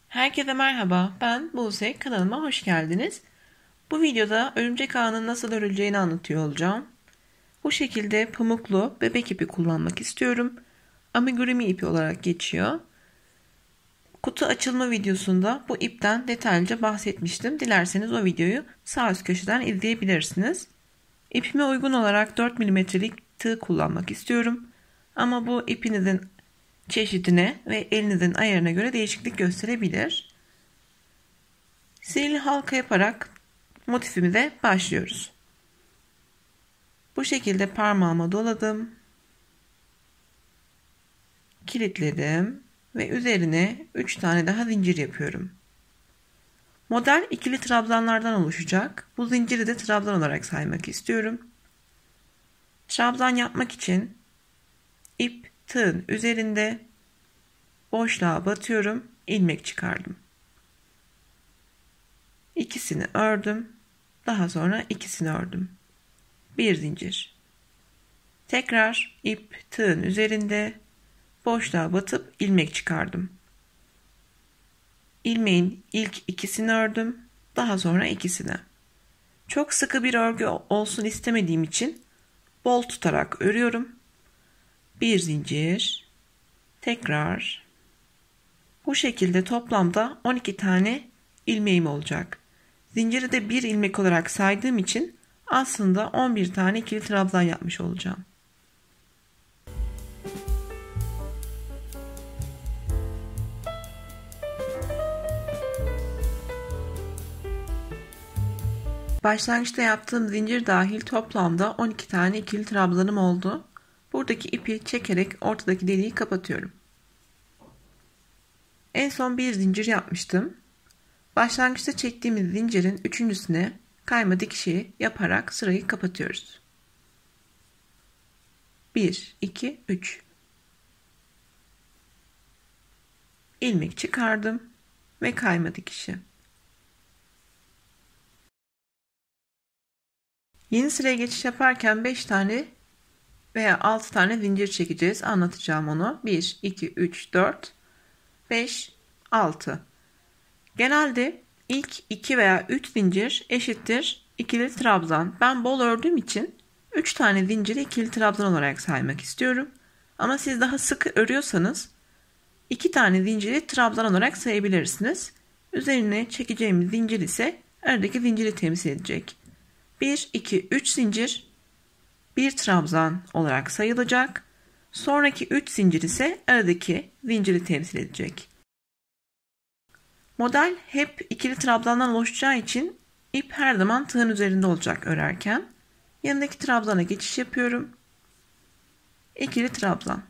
Herkese merhaba, ben Buse, kanalıma hoş geldiniz. Bu videoda örümcek ağının nasıl örüleceğini anlatıyor olacağım. Bu şekilde pamuklu bebek ipi kullanmak istiyorum. Amigurumi ipi olarak geçiyor. Kutu açılma videosunda bu ipten detaylıca bahsetmiştim. Dilerseniz o videoyu sağ üst köşeden izleyebilirsiniz. İpime uygun olarak 4 milimetrelik tığ kullanmak istiyorum. Ama bu ipinizin çeşidine ve elinizin ayarına göre değişiklik gösterebilir. Sihirli halka yaparak motifimize başlıyoruz. Bu şekilde parmağıma doladım. Kilitledim ve üzerine 3 tane daha zincir yapıyorum. Model ikili trabzanlardan oluşacak. Bu zinciri de trabzan olarak saymak istiyorum. Trabzan yapmak için ip tığın üzerinde boşluğa batıyorum, ilmek çıkardım. İkisini ördüm. Daha sonra ikisini ördüm. Bir zincir. Tekrar ip tığın üzerinde boşluğa batıp ilmek çıkardım. İlmeğin ilk ikisini ördüm. Daha sonra ikisini. Çok sıkı bir örgü olsun istemediğim için bol tutarak örüyorum. Bir zincir. Tekrar. Bu şekilde toplamda 12 tane ilmeğim olacak. Zinciri de bir ilmek olarak saydığım için aslında 11 tane ikili trabzan yapmış olacağım. Başlangıçta yaptığım zincir dahil toplamda 12 tane ikili trabzanım oldu. Buradaki ipi çekerek ortadaki deliği kapatıyorum. En son bir zincir yapmıştım. Başlangıçta çektiğimiz zincirin üçüncüsüne kayma dikişi yaparak sırayı kapatıyoruz. 1, 2, 3. İlmek çıkardım ve kayma dikişi. Yeni sıraya geçiş yaparken 5 tane veya 6 tane zincir çekeceğiz. Anlatacağım onu. 1, 2, 3, 4, 5, 6. Genelde ilk 2 veya 3 zincir eşittir ikili trabzan. Ben bol ördüğüm için 3 tane zinciri ikili trabzan olarak saymak istiyorum. Ama siz daha sıkı örüyorsanız 2 tane zinciri trabzan olarak sayabilirsiniz. Üzerine çekeceğimiz zincir ise aradaki zinciri temsil edecek. 1, 2, 3 zincir bir trabzan olarak sayılacak. Sonraki 3 zincir ise aradaki zinciri temsil edecek. Model hep ikili trabzandan oluşacağı için ip her zaman tığın üzerinde olacak örerken. Yanındaki trabzana geçiş yapıyorum. İkili trabzan.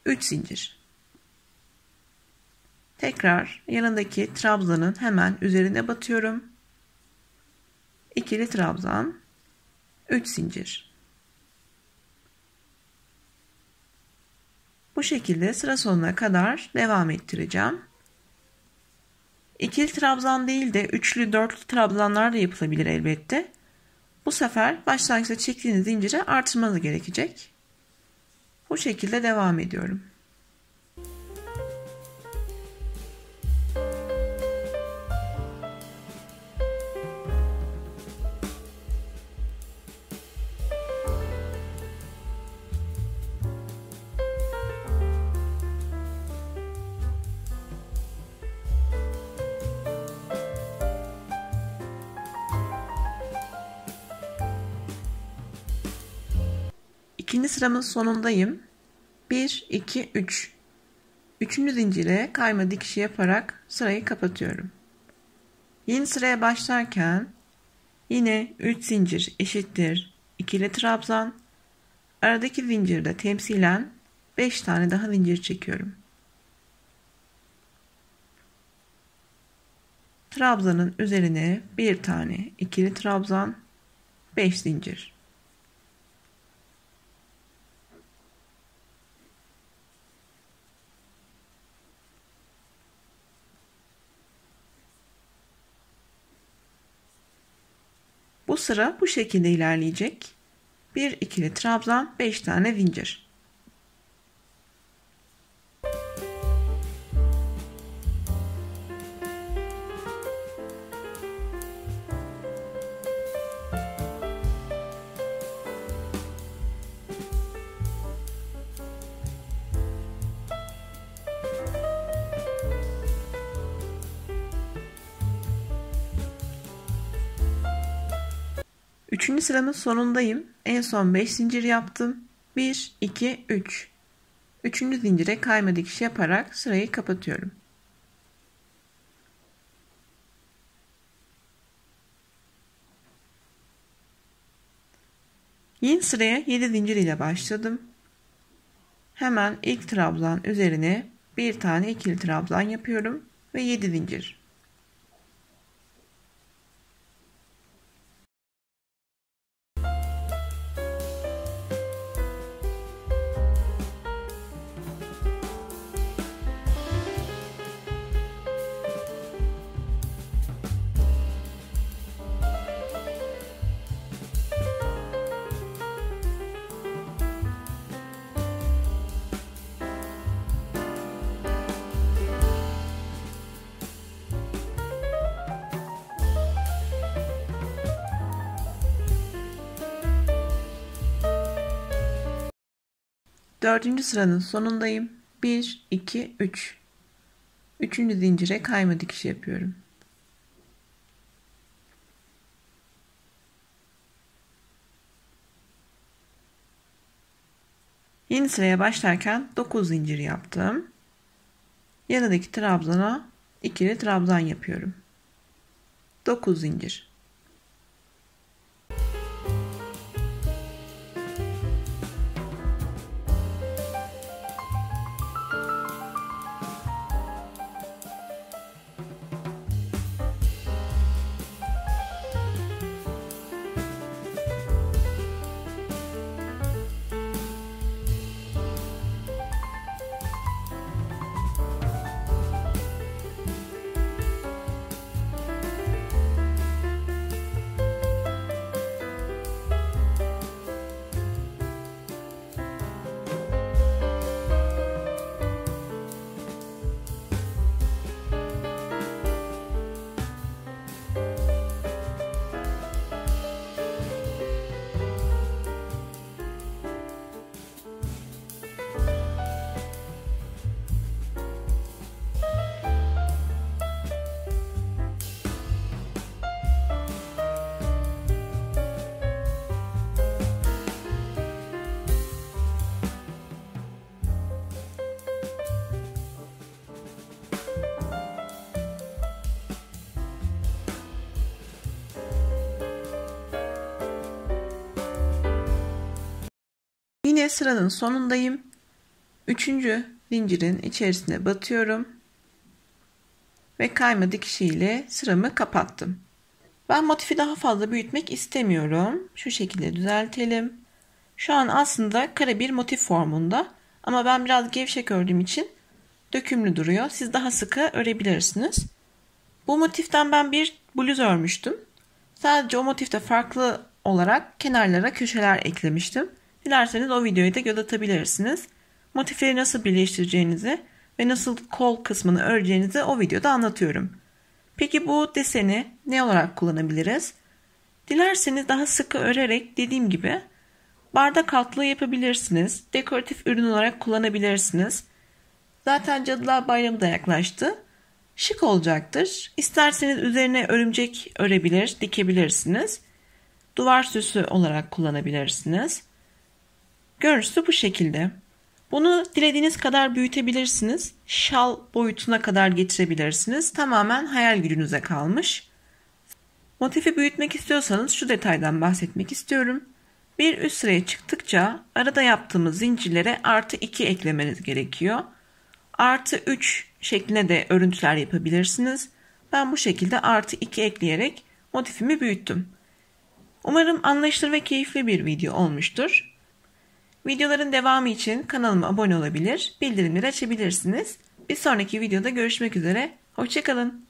3 zincir. Tekrar yanındaki trabzanın hemen üzerine batıyorum. İkili trabzan. 3 zincir. Bu şekilde sıra sonuna kadar devam ettireceğim. İkili trabzan değil de üçlü, dörtlü trabzanlar da yapılabilir elbette. Bu sefer başlangıçta çektiğiniz zinciri artırmanız gerekecek. Bu şekilde devam ediyorum. İkinci sıramın sonundayım. 1, 2, 3. Üçüncü zincire kayma dikişi yaparak sırayı kapatıyorum. Yeni sıraya başlarken yine 3 zincir eşittir ikili trabzan. Aradaki zincirde temsilen 5 tane daha zincir çekiyorum. Trabzanın üzerine bir tane ikili trabzan, 5 zincir. Bu sıra bu şekilde ilerleyecek. Bir ikili trabzan, 5 tane zincir. Üçüncü sıranın sonundayım. En son 5 zincir yaptım. 1, 2, 3. Üçüncü zincire kayma dikişi yaparak sırayı kapatıyorum. Yeni sıraya 7 zincir ile başladım. Hemen ilk trabzan üzerine bir tane ikili trabzan yapıyorum ve 7 zincir. Dördüncü sıranın sonundayım. 1, 2, 3. Üçüncü zincire kayma dikişi yapıyorum. Yeni sıraya başlarken 9 zincir yaptım. Yanındaki trabzana ikili trabzan yapıyorum. 9 zincir. Yine sıranın sonundayım. Üçüncü zincirin içerisine batıyorum. Ve kayma dikişiyle sıramı kapattım. Ben motifi daha fazla büyütmek istemiyorum. Şu şekilde düzeltelim. Şu an aslında kare bir motif formunda. Ama ben biraz gevşek ördüğüm için dökümlü duruyor. Siz daha sıkı örebilirsiniz. Bu motiften ben bir bluz örmüştüm. Sadece o motifte farklı olarak kenarlara köşeler eklemiştim. Dilerseniz o videoyu da göz atabilirsiniz. Motifleri nasıl birleştireceğinizi ve nasıl kol kısmını öreceğinizi o videoda anlatıyorum. Peki bu deseni ne olarak kullanabiliriz? Dilerseniz daha sıkı örerek dediğim gibi bardak altlığı yapabilirsiniz. Dekoratif ürün olarak kullanabilirsiniz. Zaten Cadılar Bayramı da yaklaştı. Şık olacaktır. İsterseniz üzerine örümcek örebilir, dikebilirsiniz. Duvar süsü olarak kullanabilirsiniz. Görüntüsü bu şekilde. Bunu dilediğiniz kadar büyütebilirsiniz. Şal boyutuna kadar getirebilirsiniz. Tamamen hayal gücünüze kalmış. Motifi büyütmek istiyorsanız şu detaydan bahsetmek istiyorum. Bir üst sıraya çıktıkça arada yaptığımız zincirlere artı 2 eklemeniz gerekiyor. Artı 3 şeklinde de örüntüler yapabilirsiniz. Ben bu şekilde artı 2 ekleyerek motifimi büyüttüm. Umarım anlaşılır ve keyifli bir video olmuştur. Videoların devamı için kanalıma abone olabilir, bildirimleri açabilirsiniz. Bir sonraki videoda görüşmek üzere. Hoşça kalın.